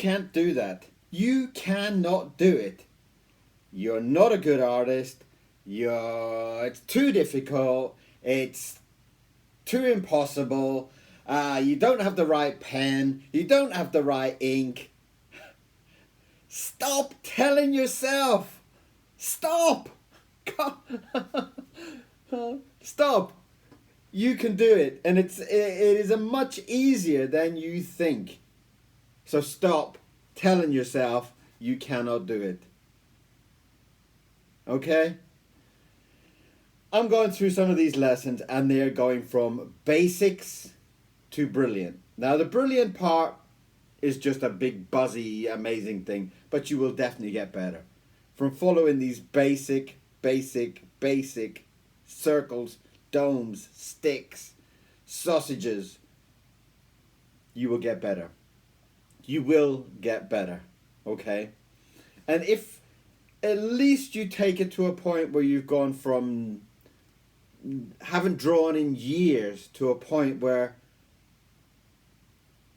can't do that. You cannot do it. You're not a good artist. It's too difficult. It's too impossible. You don't have the right pen. You don't have the right ink. Stop telling yourself. Stop. Stop. You can do it, and it is a much easier than you think. So stop telling yourself you cannot do it. Okay? I'm going through some of these lessons, and they're going from basics to brilliant. Now, the brilliant part is just a big, buzzy, amazing thing, but you will definitely get better. From following these basic circles, domes, sticks, sausages, you will get better. You will get better, okay? And if at least you take it to a point where you've gone from haven't drawn in years to a point where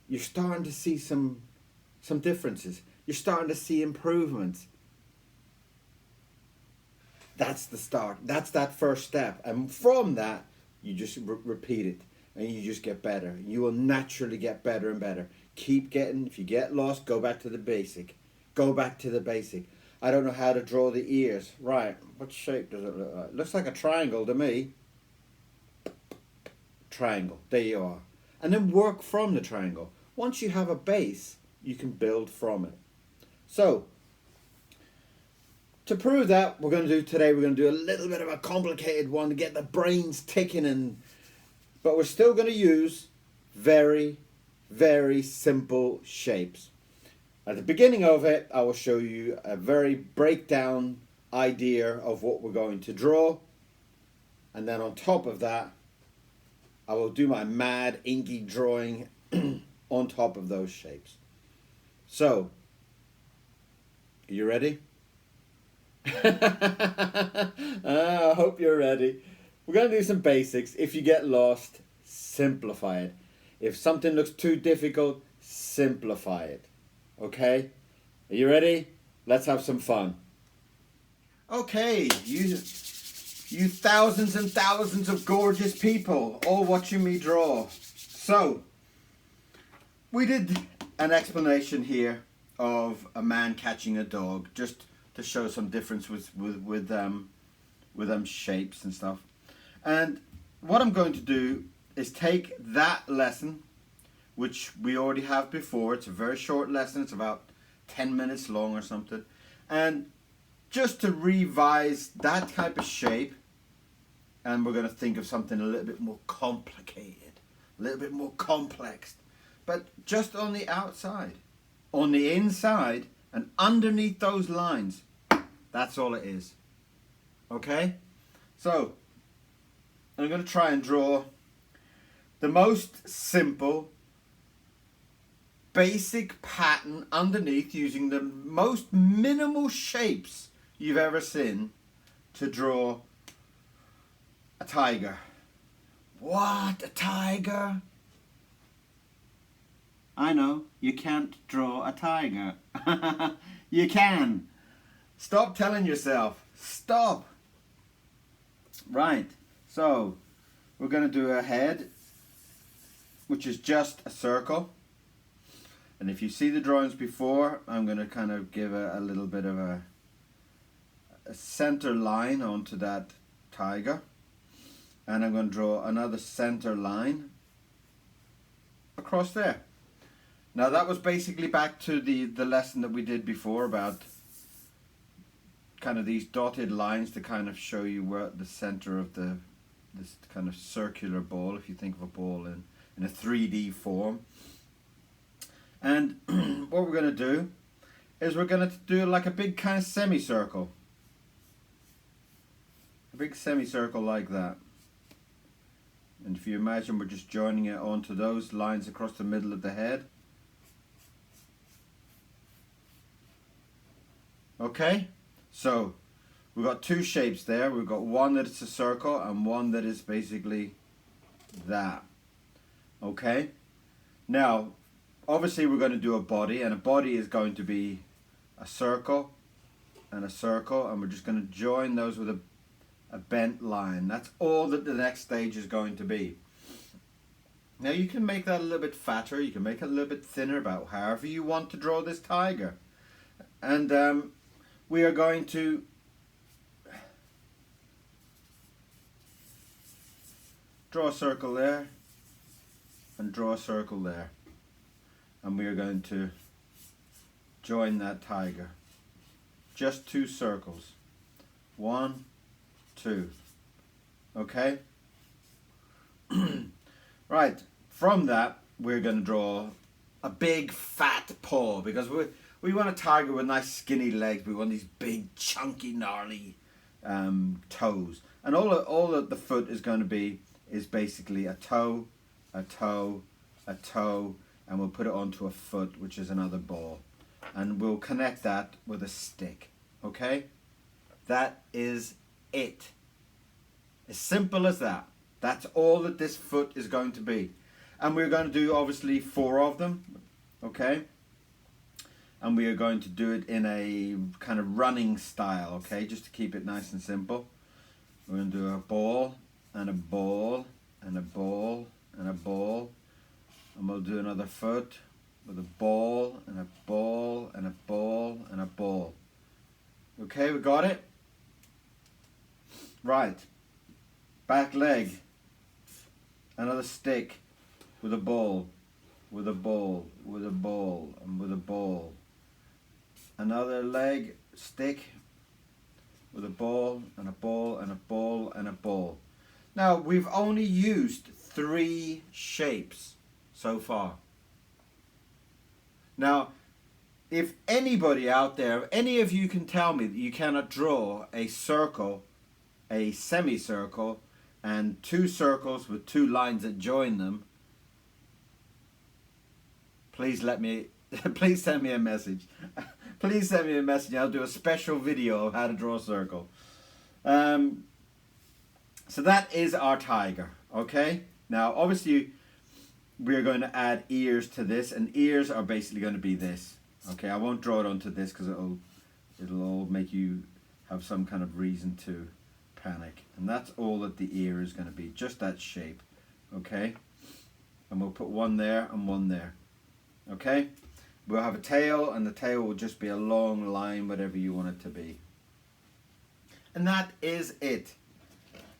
you're starting to see some differences. You're starting to see improvements. That's the start. That's that first step. And from that, you just repeat it. And you just get better. You will naturally get better and better. Keep getting, if you get lost, go back to the basic. Go back to the basic. I don't know how to draw the ears. Right, what shape does it look like? Looks like a triangle to me. Triangle, there you are. And then work from the triangle. Once you have a base, you can build from it. So, to prove that, we're going to do a little bit of a complicated one to get the brains ticking, but we're still going to use very, very simple shapes. At the beginning of it, I will show you a very breakdown idea of what we're going to draw. And then on top of that, I will do my mad inky drawing on top of those shapes. So, are you ready? I hope you're ready. We're going to do some basics. If you get lost, simplify it. If something looks too difficult, simplify it. Okay? Are you ready? Let's have some fun. Okay, you thousands and thousands of gorgeous people all watching me draw. So, we did an explanation here of a man catching a dog, just to show some difference with shapes and stuff. And what I'm going to do is take that lesson, which we already have before. It's a very short lesson. It's about 10 minutes long or something. And just to revise that type of shape, and we're going to think of something a little bit more complicated, a little bit more complex, but just on the outside. On the inside and underneath those lines, that's all it is. Okay? So, I'm going to try and draw the most simple, basic pattern underneath, using the most minimal shapes you've ever seen to draw a tiger. What? A tiger? I know, you can't draw a tiger. You can. Stop telling yourself. Stop. Right, so we're going to do a head, which is just a circle. And if you see the drawings before, I'm going to kind of give a little bit of a center line onto that tiger. And I'm going to draw another center line across there. Now that was basically back to the lesson that we did before about kind of these dotted lines to kind of show you where the center of this kind of circular ball, if you think of a ball in a 3D form. And what we're going to do is we're going to do like a big kind of semicircle. A big semicircle like that. And if you imagine we're just joining it onto those lines across the middle of the head. Okay, so we've got two shapes there. We've got one that is a circle and one that is basically that. Okay, now obviously we're going to do a body, and a body is going to be a circle and a circle, and we're just going to join those with a bent line. That's all that the next stage is going to be. Now you can make that a little bit fatter, you can make it a little bit thinner, about however you want to draw this tiger. And we are going to draw a circle there and draw a circle there, and we are going to join that tiger. Just 2 circles. 1, 2. Okay? Right, from that we're going to draw a big fat paw, because we want a tiger with nice skinny legs. We want these big chunky gnarly toes, and all that the foot is going to be is basically a toe, a toe, a toe, and we'll put it onto a foot, which is another ball, and we'll connect that with a stick. Okay, that is it. As simple as that. That's all that this foot is going to be. And we're going to do obviously 4 of them, okay? And we are going to do it in a kind of running style, okay? Just to keep it nice and simple. We're going to do a ball and a ball and a ball and a ball. And we'll do another foot with a ball and a ball and a ball and a ball. Okay, we got it? Right. Back leg. Another stick with a ball, with a ball, with a ball, and with a ball. Another leg, stick, with a ball, and a ball, and a ball, and a ball. Now, we've only used 3 shapes so far. Now, if anybody out there, if any of you can tell me that you cannot draw a circle, a semicircle, and 2 circles with 2 lines that join them, please please send me a message. Please send me a message. I'll do a special video of how to draw a circle. So that is our tiger. Okay. Now, obviously, we're going to add ears to this, and ears are basically going to be this. Okay. I won't draw it onto this because it'll all make you have some kind of reason to panic, and that's all that the ear is going to be, just that shape. Okay, and we'll put 1 there and 1 there. Okay, we'll have a tail, and the tail will just be a long line, whatever you want it to be, and that is it.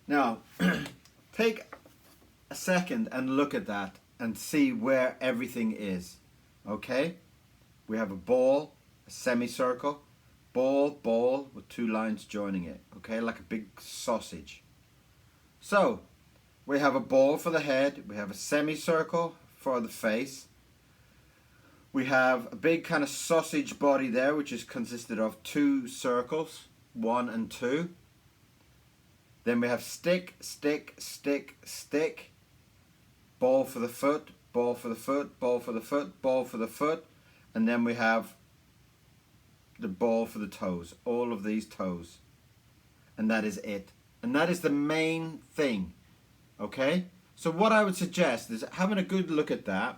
Now take a second and look at that and see where everything is. Okay, we have a ball, a semicircle, ball with 2 lines joining it, okay, like a big sausage. So we have a ball for the head, we have a semicircle for the face, we have a big kind of sausage body there, which is consisted of 2 circles, 1 and 2. Then we have stick, stick, stick, stick, ball for the foot, ball for the foot, ball for the foot, ball for the foot, and then we have the ball for the toes, all of these toes, and that is it. And that is the main thing. Okay, so what I would suggest is having a good look at that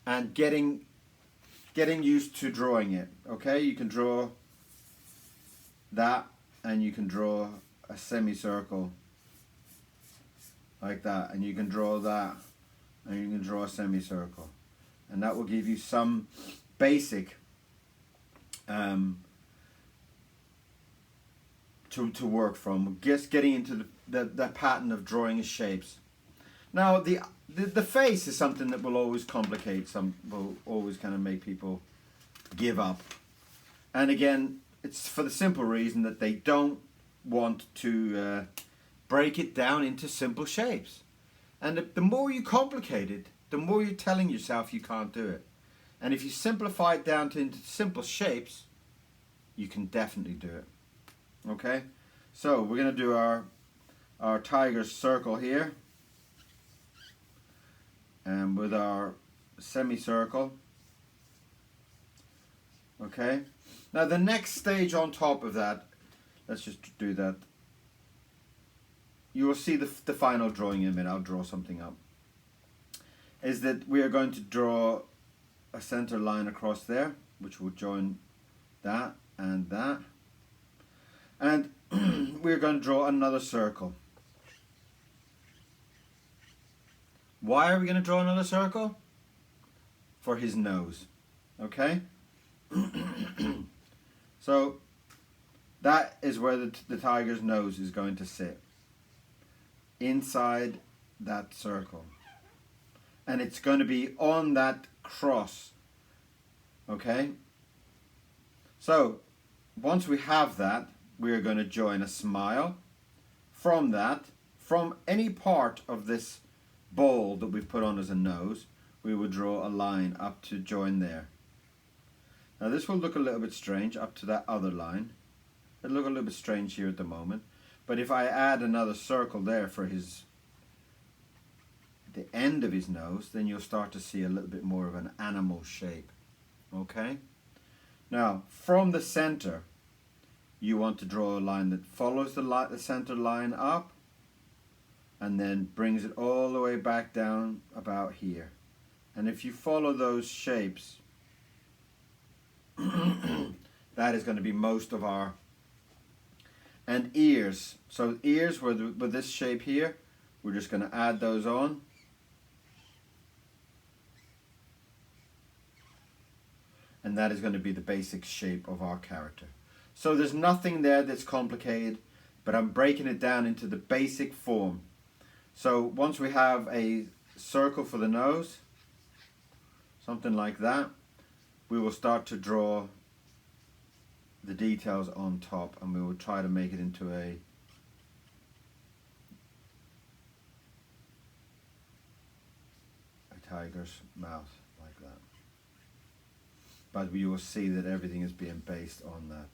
and getting used to drawing it. Okay, you can draw that, and you can draw a semicircle like that, and you can draw that, and you can draw a semicircle, and that will give you some basic to work from, just getting into the pattern of drawing shapes. Now the face is something that will always complicate, will always kind of make people give up, and again, it's for the simple reason that they don't want to break it down into simple shapes, and the more you complicate it, the more you're telling yourself you can't do it. And if you simplify it down into simple shapes, you can definitely do it. Okay, so we're going to do our tiger circle here, and with our semicircle. Okay, now the next stage on top of that, let's just do that. You will see the final drawing in a minute. I'll draw something up. Is that we are going to draw a center line across there, which will join that and that. And we're going to draw another circle. Why are we going to draw another circle? For his nose. Okay? So that is where the tiger's nose is going to sit. Inside that circle. And it's going to be on that cross. Okay? So once we have that, we are going to join a smile. From that, from any part of this ball that we've put on as a nose, we will draw a line up to join there. Now this will look a little bit strange up to that other line. It'll look a little bit strange here at the moment. But if I add another circle there for the end of his nose, then you'll start to see a little bit more of an animal shape. Okay? Now, from the center, you want to draw a line that follows the center line up and then brings it all the way back down about here. And if you follow those shapes, that is going to be most of our... And ears. So ears with this shape here, we're just going to add those on. And that is going to be the basic shape of our character. So there's nothing there that's complicated, but I'm breaking it down into the basic form. So once we have a circle for the nose, something like that, we will start to draw the details on top, and we will try to make it into a tiger's mouth like that. But you will see that everything is being based on that.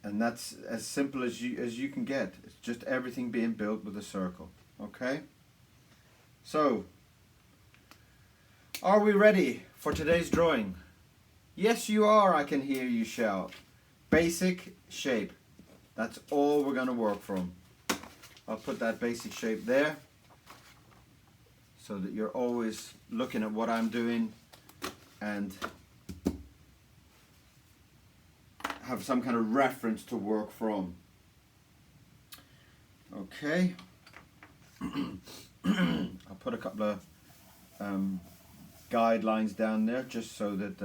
And that's as simple as you can get. It's just everything being built with a circle. Okay? So, are we ready for today's drawing? Yes, you are, I can hear you shout. Basic shape. That's all we're going to work from. I'll put that basic shape there so that you're always looking at what I'm doing and have some kind of reference to work from. Okay. I'll put a couple of guidelines down there just so that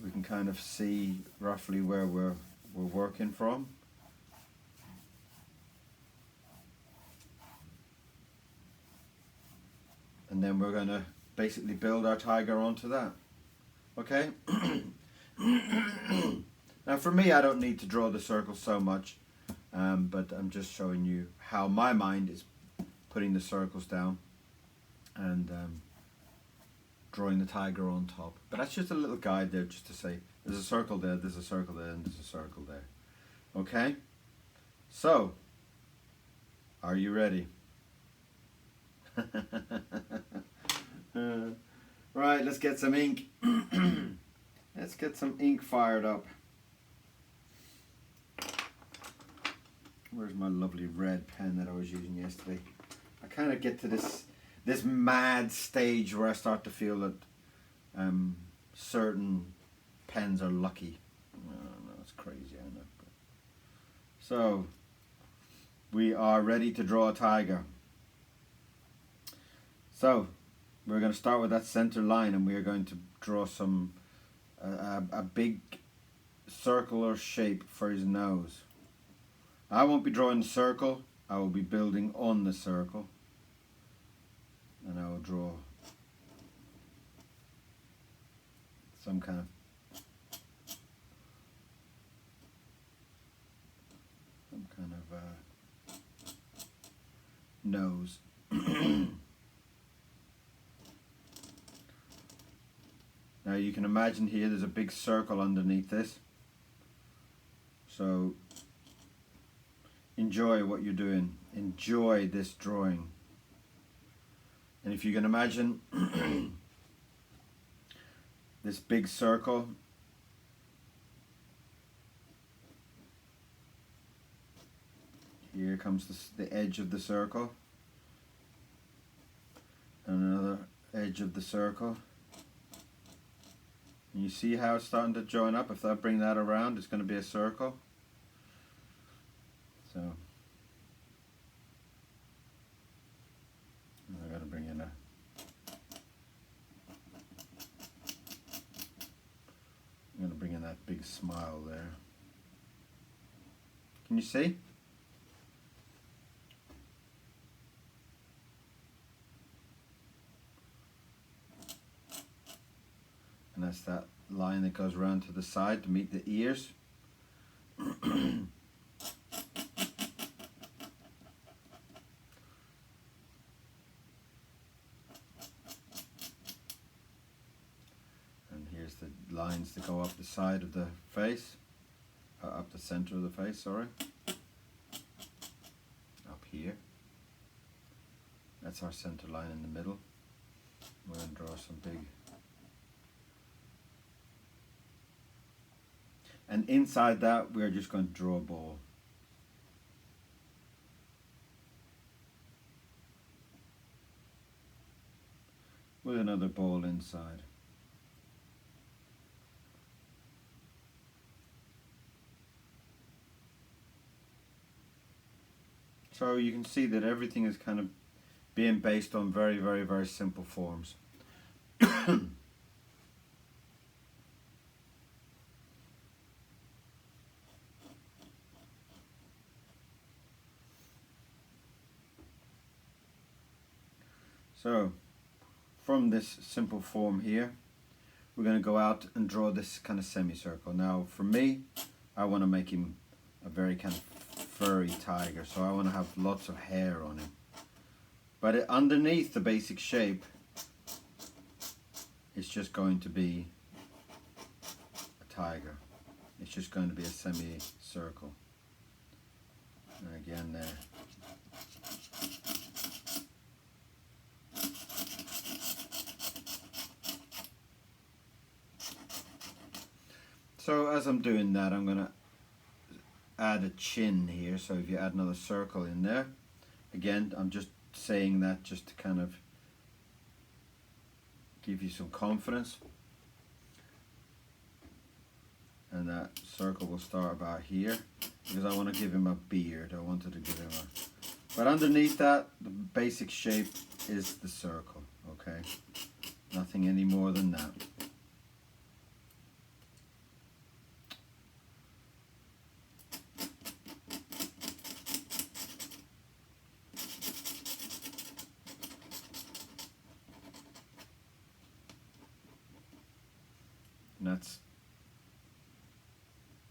we can kind of see roughly where we're working from. And then we're going to basically build our tiger onto that. Okay? Now for me, I don't need to draw the circle so much, but I'm just showing you how my mind is putting the circles down and drawing the tiger on top. But that's just a little guide there just to say there's a circle there, there's a circle there, and there's a circle there. Okay? So, are you ready? Right, let's get some ink. Let's get some ink fired up. Where's my lovely red pen that I was using yesterday? I kind of get to this mad stage where I start to feel that certain pens are lucky. I know, it's crazy, I know. So, we are ready to draw a tiger. So, we're going to start with that center line, and we are going to draw some a big circular shape for his nose. I won't be drawing the circle, I will be building on the circle, and I will draw some kind of nose. Now you can imagine here there's a big circle underneath this. So enjoy what you're doing. Enjoy this drawing. And if you can imagine this big circle, here comes the edge of the circle, and another edge of the circle. And you see how it's starting to join up? If I bring that around, it's going to be a circle. So I got to bring in I'm going to bring in that big smile there. Can you see? And that's that line that goes around to the side to meet the ears. And here's the lines that go up the side of the face, up the center of the face, sorry. Up here. That's our center line in the middle. We're going to draw some big. And inside that, we're just going to draw a ball. With another ball inside. So you can see that everything is kind of being based on very, very, very simple forms. So, from this simple form here, we're going to go out and draw this kind of semicircle. Now, for me, I want to make him a very kind of furry tiger, so I want to have lots of hair on him. But underneath the basic shape, it's just going to be a tiger. It's just going to be a semicircle. And again there. So as I'm doing that, I'm going to add a chin here. So if you add another circle in there, again, I'm just saying that just to kind of give you some confidence. And that circle will start about here because I want to give him a beard. I wanted to give him a... But underneath that, the basic shape is the circle, okay? Nothing any more than that. And that's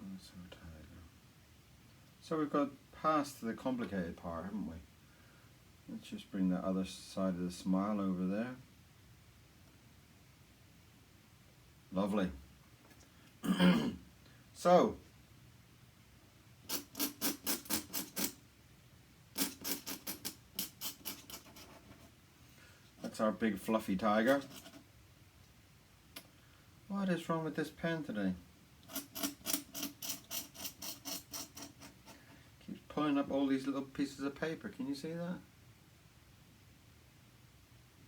our tiger. So we've got past the complicated part, haven't we? Let's just bring the other side of the smile over there. Lovely. So that's our big fluffy tiger. What is wrong with this pen today? Keeps pulling up all these little pieces of paper. Can you see that?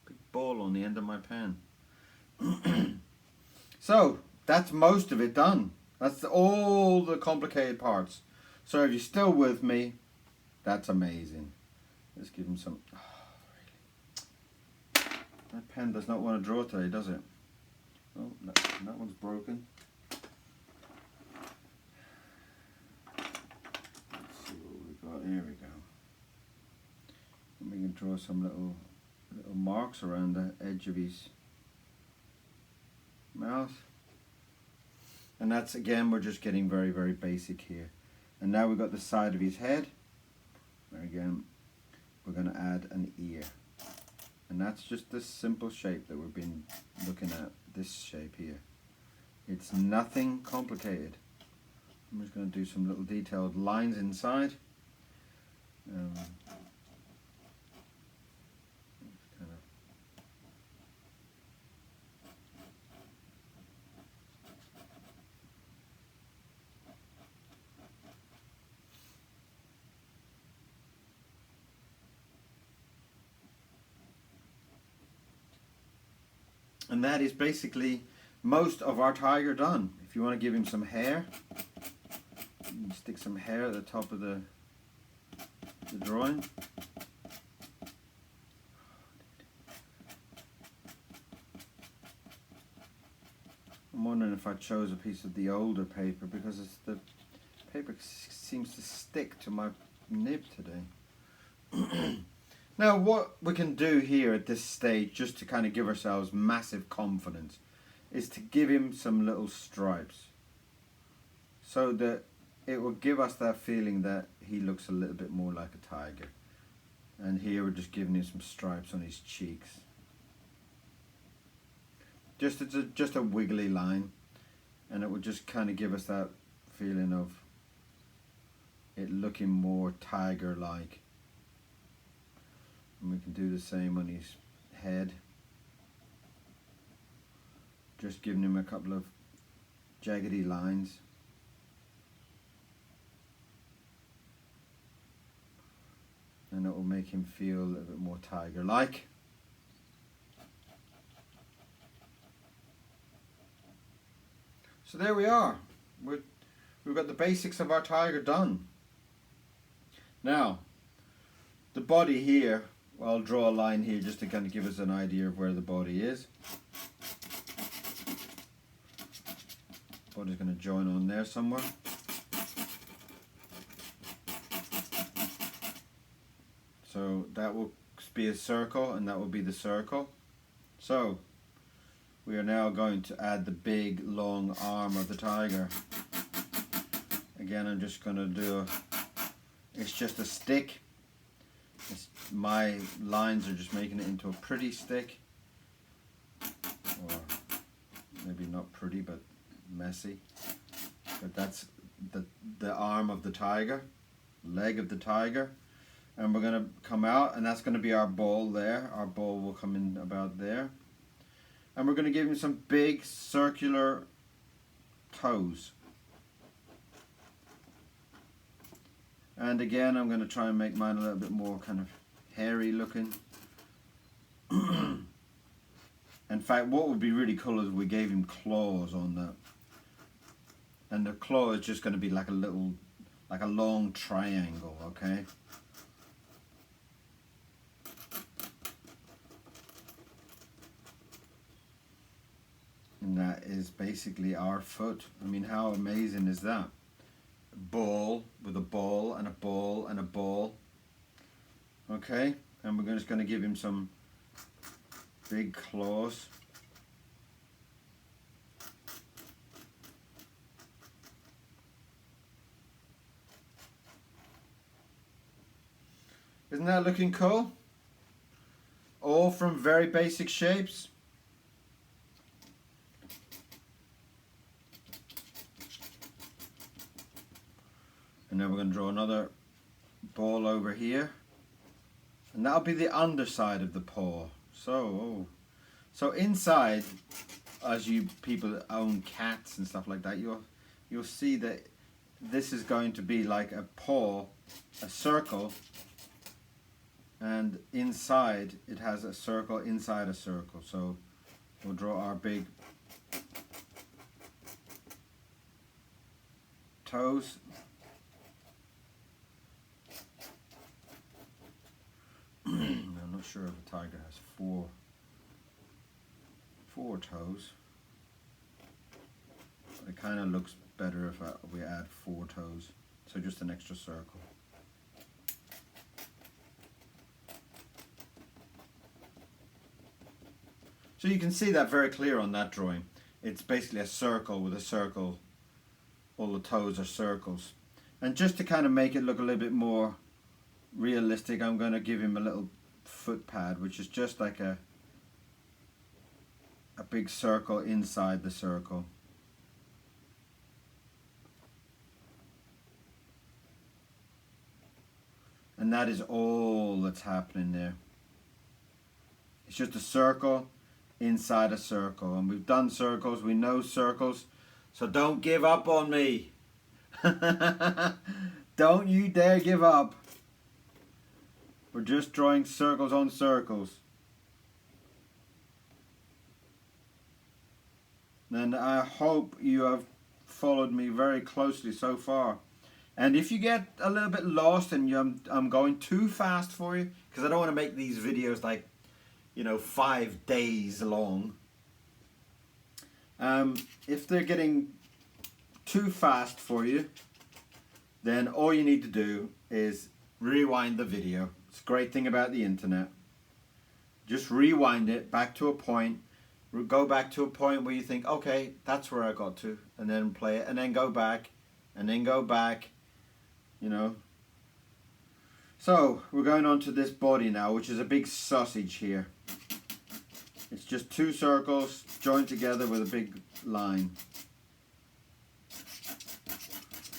Big ball on the end of my pen. So that's most of it done. That's all the complicated parts. So if you're still with me, that's amazing. Let's give him some. Oh, really? That pen does not want to draw today, does it? Oh, that one's broken. Let's see what we've got. Here we go. And we can draw some little marks around the edge of his mouth. And that's, again, we're just getting very, very basic here. And now we've got the side of his head. And again, we're going to add an ear. And that's just this simple shape that we've been looking at. This shape here. It's nothing complicated. I'm just going to do some little detailed lines inside. And that is basically most of our tiger done. If you want to give him some hair, you can stick some hair at the top of the drawing. I'm wondering if I chose a piece of the older paper because the paper seems to stick to my nib today. Now what we can do here at this stage, just to kind of give ourselves massive confidence, is to give him some little stripes, so that it will give us that feeling that he looks a little bit more like a tiger. And here we're just giving him some stripes on his cheeks. Just a wiggly line, and it will just kind of give us that feeling of it looking more tiger-like. And we can do the same on his head. Just giving him a couple of jaggedy lines. And it will make him feel a little bit more tiger-like. So there we are. We've got the basics of our tiger done. Now, the body here, well, I'll draw a line here just to kind of give us an idea of where the body is. Body's going to join on there somewhere. So that will be a circle, and that will be the circle. So we are now going to add the big long arm of the tiger. Again, I'm just going to do it's just a stick. My lines are just making it into a pretty stick. Or maybe not pretty, but messy. But that's the arm of the tiger, leg of the tiger. And we're going to come out, and that's going to be our ball there. Our ball will come in about there. And we're going to give him some big circular toes. And again, I'm going to try and make mine a little bit more kind of hairy looking. In fact, what would be really cool is if we gave him claws on that. And the claw is just going to be like a long triangle, okay? And that is basically our foot. I mean, how amazing is that? A ball with a ball and a ball and a ball. Okay, and we're just going to give him some big claws. Isn't that looking cool? All from very basic shapes. And then we're going to draw another ball over here. And that'll be the underside of the paw. So inside, as you people that own cats and stuff like that, you'll see that this is going to be like a paw, a circle, and inside it has a circle inside a circle. So we'll draw our big toes. I'm not sure if a tiger has four toes. But it kind of looks better if we add 4 toes. So just an extra circle. So you can see that very clear on that drawing. It's basically a circle with a circle. All the toes are circles. And just to kind of make it look a little bit more realistic, I'm going to give him a little foot pad, which is just like a big circle inside the circle. And that is all that's happening there. It's just a circle inside a circle. And we've done circles, we know circles, so don't give up on me. Don't you dare give up. We're just drawing circles on circles. And I hope you have followed me very closely so far. And if you get a little bit lost and I'm going too fast for you, because I don't want to make these videos like, 5 days long. If they're getting too fast for you, then all you need to do is rewind the video. It's a great thing about the internet. Just rewind it back to a point. Go back to a point where you think, okay, that's where I got to, and then play it, and then go back, and then go back, So, we're going on to this body now, which is a big sausage here. It's just 2 circles joined together with a big line.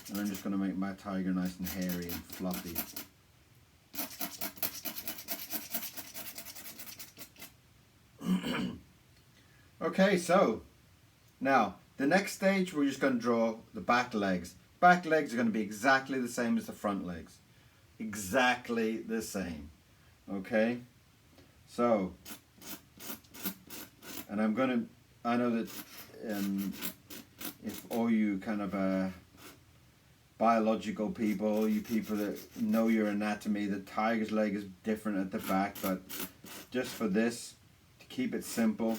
And I'm just going to make my tiger nice and hairy and fluffy. Okay, so now the next stage we're just going to draw the back legs. Back legs are going to be exactly the same as the front legs. Exactly the same. Okay? So, and I know that if all you kind of biological people, you people that know your anatomy, the tiger's leg is different at the back, but just for this, to keep it simple,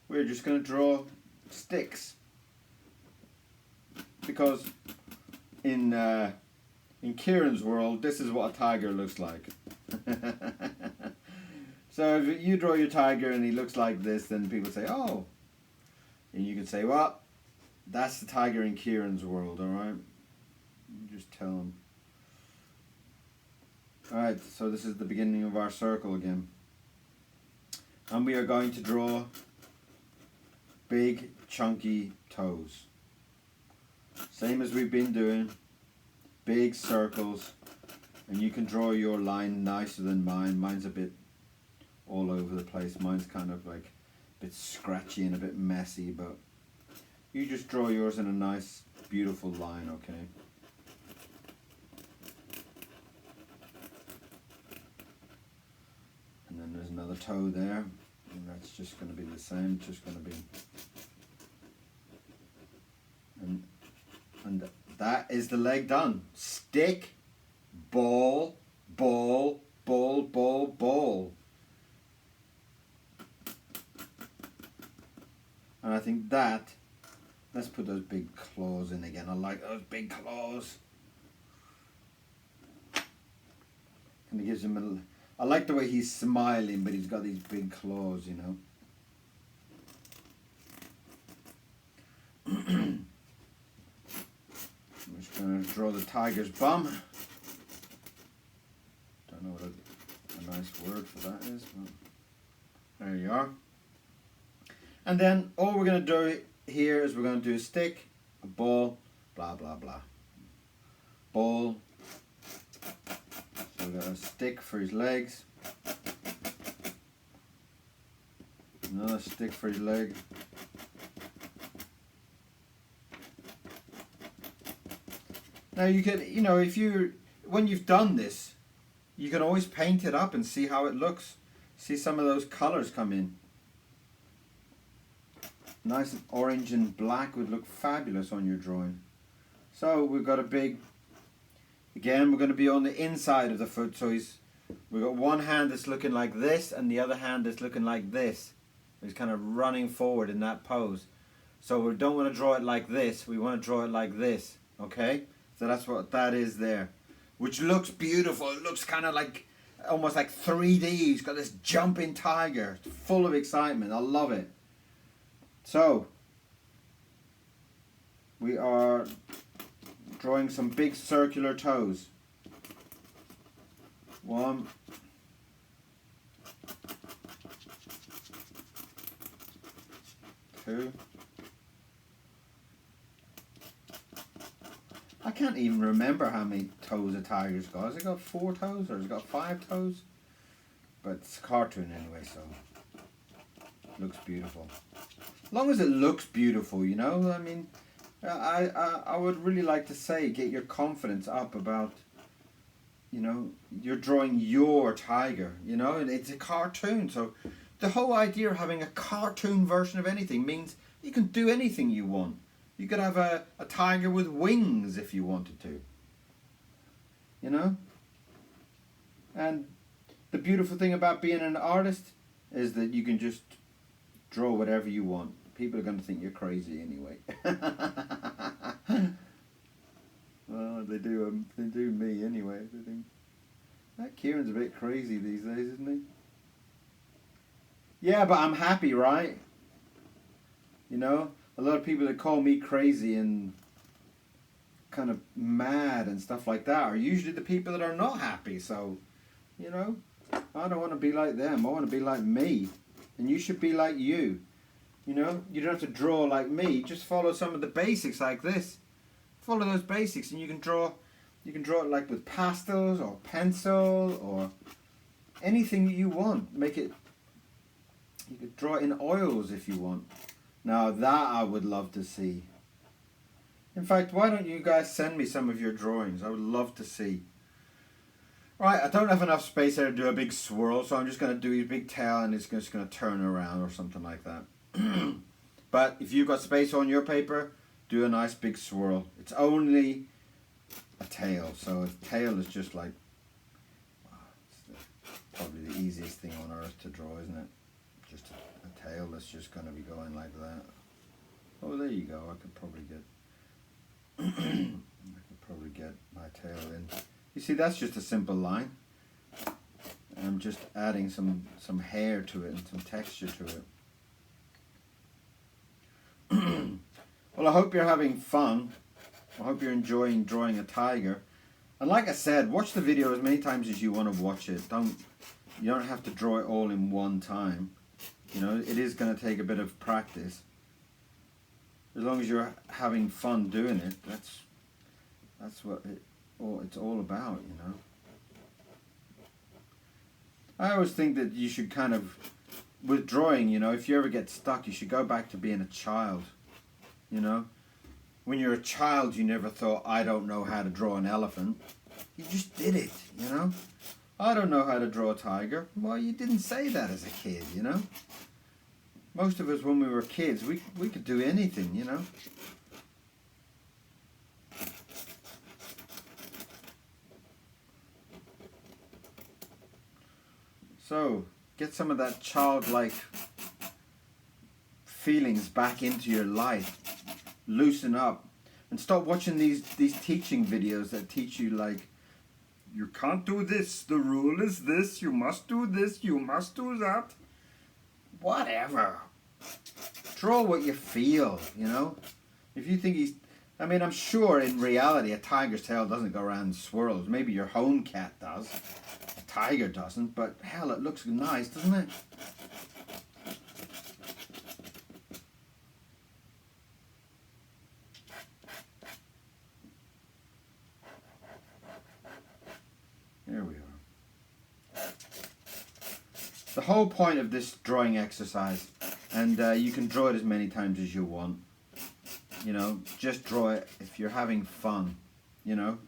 we're just going to draw sticks, because in Kieron's world, this is what a tiger looks like. So if you draw your tiger and he looks like this, then people say, oh, and you can say, well, that's the tiger in Kieron's world, alright? Just tell him. Alright, so this is the beginning of our circle again. And we are going to draw big chunky toes. Same as we've been doing. Big circles. And you can draw your line nicer than mine. Mine's a bit all over the place. Mine's kind of like a bit scratchy and a bit messy, but you just draw yours in a nice, beautiful line, okay? And then there's another toe there, and that's just going to be the same, just going to be... And that is the leg done. Stick, ball, ball, ball, ball, ball. And I think that, let's put those big claws in again. I like those big claws. And it gives him I like the way he's smiling, but he's got these big claws, I'm just going to draw the tiger's bum. Don't know what a nice word for that is, but there you are. And then all we're going to do here is we're going to do a stick, a ball, blah, blah, blah. Ball. So we've got a stick for his legs. Another stick for his leg. Now you can, when you've done this, you can always paint it up and see how it looks. See some of those colours come in. Nice orange and black would look fabulous on your drawing. So we've got a big, again we're going to be on the inside of the foot, so we've got one hand that's looking like this and the other hand that's looking like this. He's kind of running forward in that pose. So we don't want to draw it like this, we want to draw it like this, okay? So that's what that is there. Which looks beautiful, it looks kind of like, almost like 3D, he's got this jumping tiger, full of excitement, I love it. So, we are drawing some big circular toes. 1, 2. I can't even remember how many toes a tiger's got. Has it got 4 toes or has it got 5 toes? But it's a cartoon anyway, so it looks beautiful. As long as it looks beautiful, I mean, I would really like to say, get your confidence up about, you're drawing your tiger, and it's a cartoon, so The whole idea of having a cartoon version of anything means you can do anything you want. You could have a tiger with wings if you wanted to. You know? And the beautiful thing about being an artist is that you can just draw whatever you want. People are going to think you're crazy anyway. Well, they do me anyway. They think, that Kieron's a bit crazy these days, isn't he? Yeah, but I'm happy, right? You know, a lot of people that call me crazy and kind of mad and stuff like that are usually the people that are not happy. So, you know, I don't want to be like them. I want to be like me. And you should be like you. You know, you don't have to draw like me. Just follow some of the basics like this. Follow those basics and you can draw it like with pastels or pencil or anything you want. Make it, you could draw it in oils if you want. Now that I would love to see. In fact, why don't you guys send me some of your drawings? I would love to see. Right, I don't have enough space there to do a big swirl, so I'm just going to do a big tail and it's just going to turn around or something like that. But if you've got space on your paper, do a nice big swirl. It's only a tail, so a tail is just like, probably the easiest thing on earth to draw, isn't it? Just a tail that's just going to be going like that. Oh, there you go. I could probably get my tail in. You see, that's just a simple line. I'm just adding some hair to it and some texture to it. Well, I hope you're having fun. I hope you're enjoying drawing a tiger. And like I said, watch the video as many times as you want to watch it. You don't have to draw it all in one time. You know, it is going to take a bit of practice. As long as you're having fun doing it, that's what it's all about, you know. I always think that you should kind of, with drawing, you know, if you ever get stuck, you should go back to being a child, you know. When you're a child, you never thought, I don't know how to draw an elephant. You just did it, you know. I don't know how to draw a tiger. Well, you didn't say that as a kid, you know. Most of us, when we were kids, we could do anything, you know. So, get some of that childlike feelings back into your life. Loosen up. And stop watching these teaching videos that teach you like, you can't do this, the rule is this, you must do this, you must do that. Whatever. Draw what you feel, you know. If you think I mean, I'm sure in reality a tiger's tail doesn't go around in swirls. Maybe your home cat does. A tiger doesn't, but hell, it looks nice, doesn't it? There we are. The whole point of this drawing exercise, and you can draw it as many times as you want, you know, just draw it if you're having fun, you know.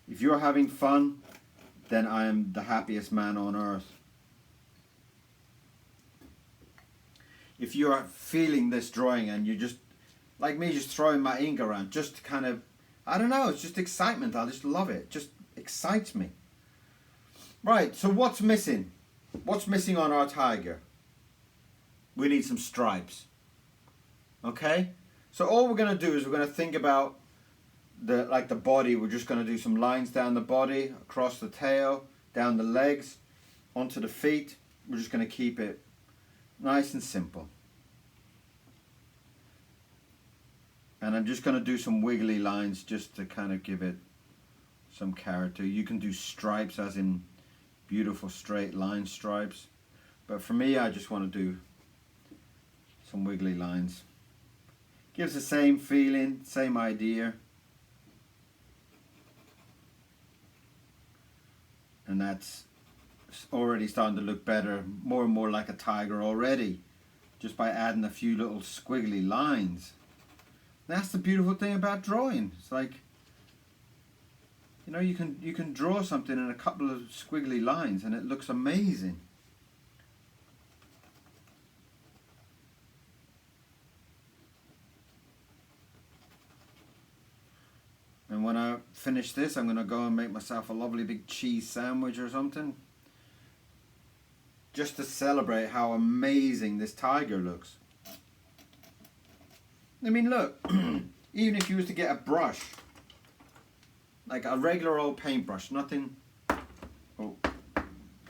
If you're having fun, then I am the happiest man on earth. If you're feeling this drawing and you're just, like me, just throwing my ink around, just kind of, I don't know, it's just excitement. I just love it. It just excites me. Right, so what's missing? What's missing on our tiger? We need some stripes. Okay? So all we're going to do is we're going to think about the body. We're just going to do some lines down the body, across the tail, down the legs, onto the feet. We're just going to keep it nice and simple. And I'm just going to do some wiggly lines just to kind of give it some character. You can do stripes as in beautiful straight line stripes. But for me, I just want to do some wiggly lines. Gives the same feeling, same idea. And that's already starting to look better, more and more like a tiger already, just by adding a few little squiggly lines. That's the beautiful thing about drawing. It's like, you know, you can draw something in a couple of squiggly lines and it looks amazing. when I finish this, I'm going to go and make myself a lovely big cheese sandwich or something. Just to celebrate how amazing this tiger looks. I mean, look, even if you was to get a brush, like a regular old paintbrush, nothing. Oh,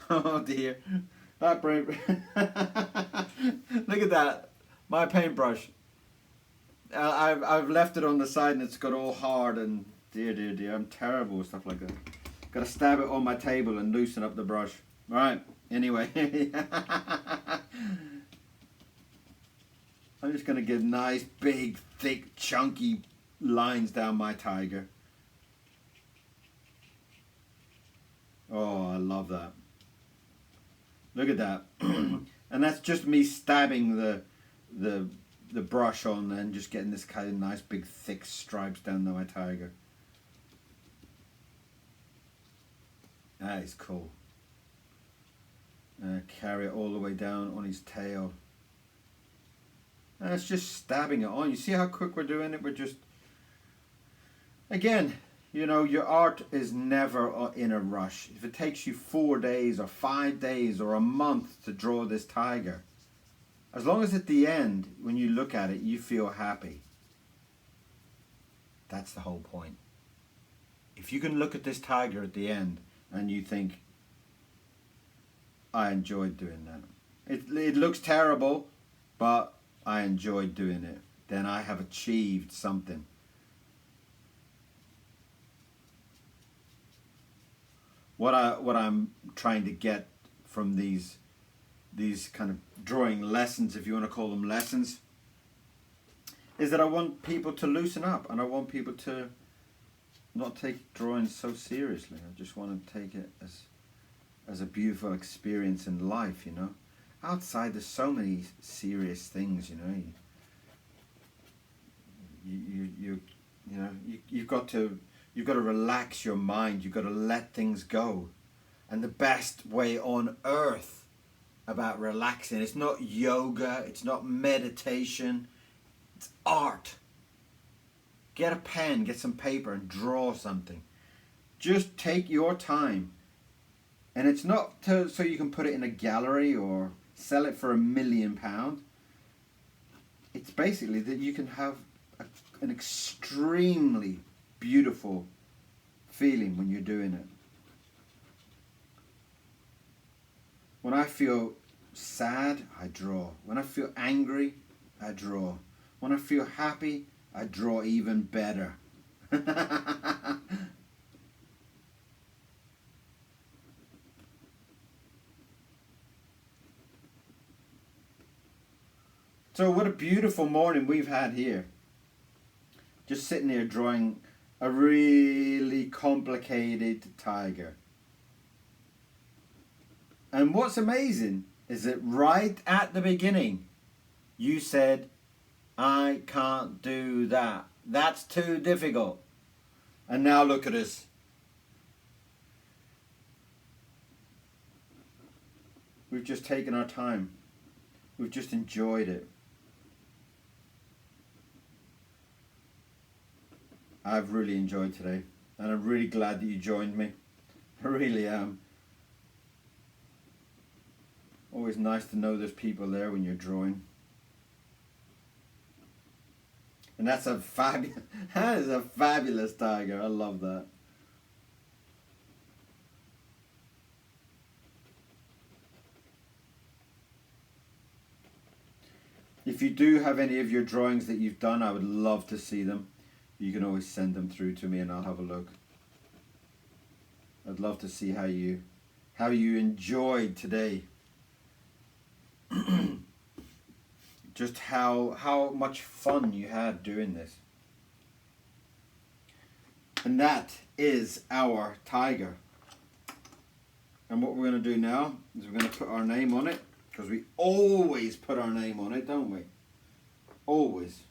oh dear, that brain. Look at that, my paintbrush. I've left it on the side and it's got all hard and dear, I'm terrible with stuff like that. Got to stab it on my table and loosen up the brush. All right. Anyway, I'm just going to get nice, big, thick, chunky lines down my tiger. Oh, I love that. Look at that. And that's just me stabbing the brush on and just getting this kind of nice, big, thick stripes down my tiger. That is cool. Carry it all the way down on his tail. And it's just stabbing it on. You see how quick we're doing it? We're just... Again, you know, your art is never in a rush. If it takes you 4 days or 5 days or a month to draw this tiger, as long as at the end, when you look at it, you feel happy. That's the whole point. If you can look at this tiger at the end and you think, I enjoyed doing that. It looks terrible, but I enjoyed doing it. Then I have achieved something. What I'm trying to get from these kind of drawing lessons, if you want to call them lessons, is that I want people to loosen up and I want people to not take drawing so seriously. I just want to take it as a beautiful experience in life, you know. Outside there's so many serious things, you know. You've got to relax your mind. You've got to let things go. And the best way on earth about relaxing, it's not yoga, it's not meditation, it's art. Get a pen, get some paper and draw something. Just take your time. And it's not so you can put it in a gallery or sell it for £1 million. It's basically that you can have an extremely beautiful feeling when you're doing it. When I feel sad, I draw. When I feel angry, I draw. When I feel happy, I draw even better. So what a beautiful morning we've had here. Just sitting here drawing a really complicated tiger. And what's amazing is that right at the beginning, you said, I can't do that. That's too difficult. And now look at us. We've just taken our time. We've just enjoyed it. I've really enjoyed today, and I'm really glad that you joined me. I really am. Always nice to know there's people there when you're drawing. And that is a fabulous tiger. I love that. If you do have any of your drawings that you've done, I would love to see them. You can always send them through to me and I'll have a look. I'd love to see how you enjoyed today. Just how much fun you had doing this. And that is our tiger. And what we're going to do now is we're going to put our name on it, because we always put our name on it, don't we? Always.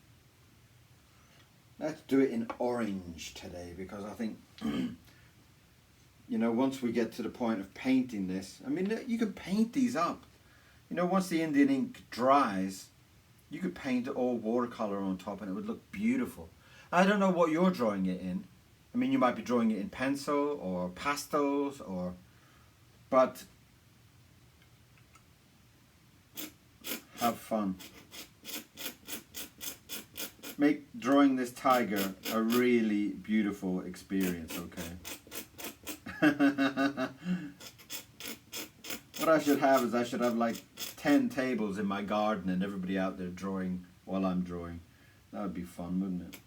Let's do it in orange today, because I think, you know, once we get to the point of painting this, I mean, you can paint these up. You know, once the Indian ink dries, you could paint it all watercolor on top and it would look beautiful. I don't know what you're drawing it in, I mean, you might be drawing it in pencil or pastels, but have fun. Make drawing this tiger a really beautiful experience, okay? What I should have is I should have like 10 tables in my garden and everybody out there drawing while I'm drawing. That would be fun, wouldn't it?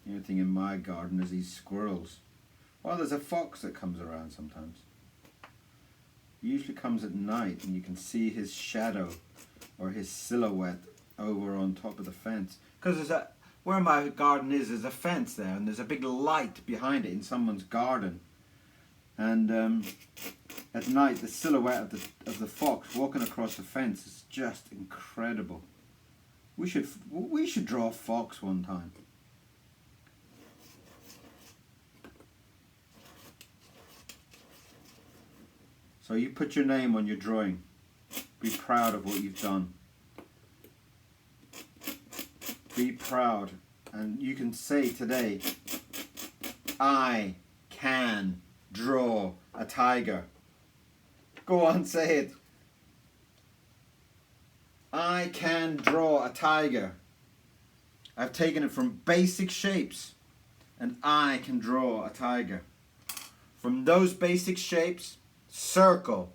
The only thing in my garden is these squirrels. Well, there's a fox that comes around sometimes. He usually comes at night and you can see his shadow or his silhouette over on top of the fence. Because where my garden is, there's a fence there and there's a big light behind it in someone's garden. And at night, the silhouette of the fox walking across the fence is just incredible. We should draw a fox one time. So you put your name on your drawing. Be proud of what you've done. Be proud. And you can say today, I can draw a tiger. Go on, say it. I can draw a tiger. I've taken it from basic shapes and I can draw a tiger. From those basic shapes, circle,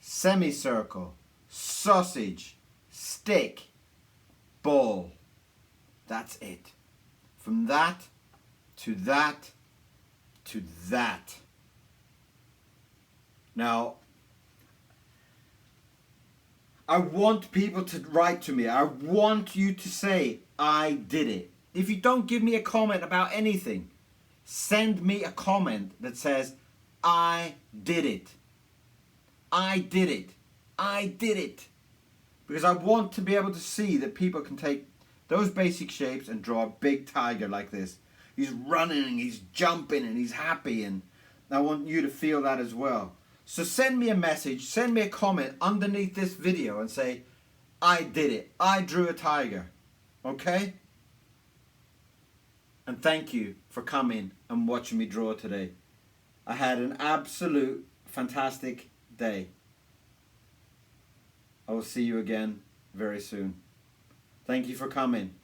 semicircle, sausage, stick, ball. That's it. From that to that to that. Now, I want people to write to me. I want you to say, I did it. If you don't give me a comment about anything, send me a comment that says, I did it. I did it. I did it. Because I want to be able to see that people can take those basic shapes and draw a big tiger like this. He's running and he's jumping and he's happy, and I want you to feel that as well. So send me a message, send me a comment underneath this video and say, I did it. I drew a tiger. Okay? And thank you for coming and watching me draw today. I had an absolute fantastic day. I will see you again very soon. Thank you for coming.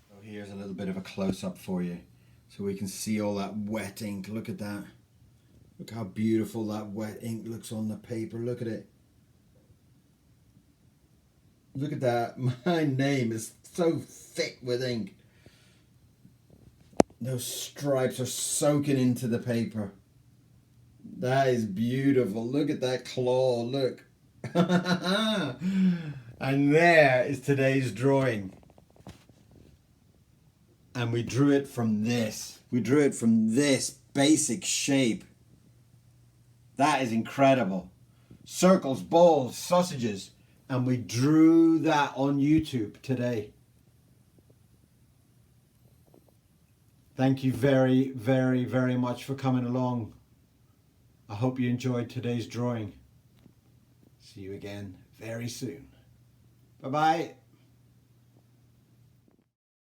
So here's a little bit of a close-up for you so we can see all that wet ink. Look at that. Look how beautiful that wet ink looks on the paper. Look at it. Look at that. My name is so thick with ink. Those stripes are soaking into the paper. That is beautiful. Look at that claw. Look. And there is today's drawing. And we drew it from this. We drew it from this basic shape. That is incredible. Circles, balls, sausages. And we drew that on YouTube today. Thank you very, very, very much for coming along. I hope you enjoyed today's drawing. See you again very soon. Bye-bye.